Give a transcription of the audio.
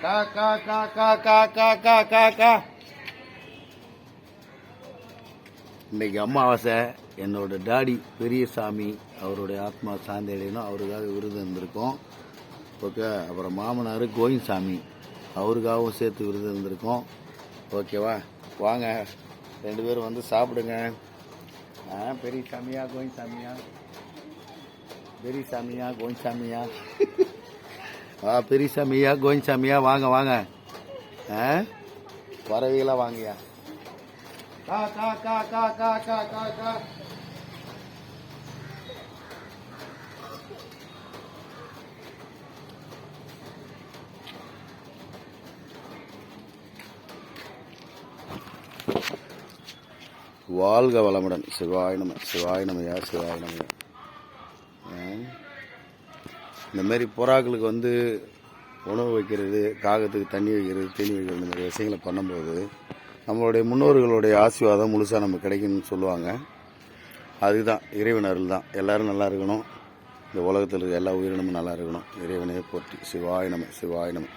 கா கா கா கா கா கா கா கா கா. இன்னைக்கு அமாவாசை. என்னோட டாடி பெரியசாமி அவருடைய ஆத்மா சாந்தி அடையணும், அவருக்காக விருது இருந்திருக்கோம். ஓகே. அப்புறம் மாமனார் கோவிந்தசாமி, அவருக்காகவும் சேர்த்து விருது இருந்திருக்கோம். ஓகேவா? வாங்க 2 பேரும் வந்து சாப்பிடுங்க. பெரியசாமியா கோவிந்தசாமியா? பெரியசாமியா கோவிந்தசாமியா? பெரியசாமியா கோவிந்தசாமியா? வாங்க வாங்க. வரவையெல்லாம் வாங்கயா. கா கா கா கா கா கா கா கா. வாழ்க வளமுடன். சிவாய நம சிவாய நமயா சிவாய நமயா. இந்த மாதிரி புறாக்களுக்கு வந்து உணவு வைக்கிறது, காகத்துக்கு தண்ணி வைக்கிறது, தீனி வைக்கிறது, இந்த மாதிரி விஷயங்களை பண்ணும்போது நம்மளுடைய முன்னோர்களுடைய ஆசீர்வாதம் முழுசாக நமக்கு கிடைக்கும்னு சொல்லுவாங்க. அதுதான் இறைவன் அருள் தான். எல்லோரும் நல்லா இருக்கணும். இந்த உலகத்தில் இருக்க எல்லா உயிரினமும் நல்லா இருக்கணும். இறைவனையே போற்றி. சிவாய நம சிவாய நம.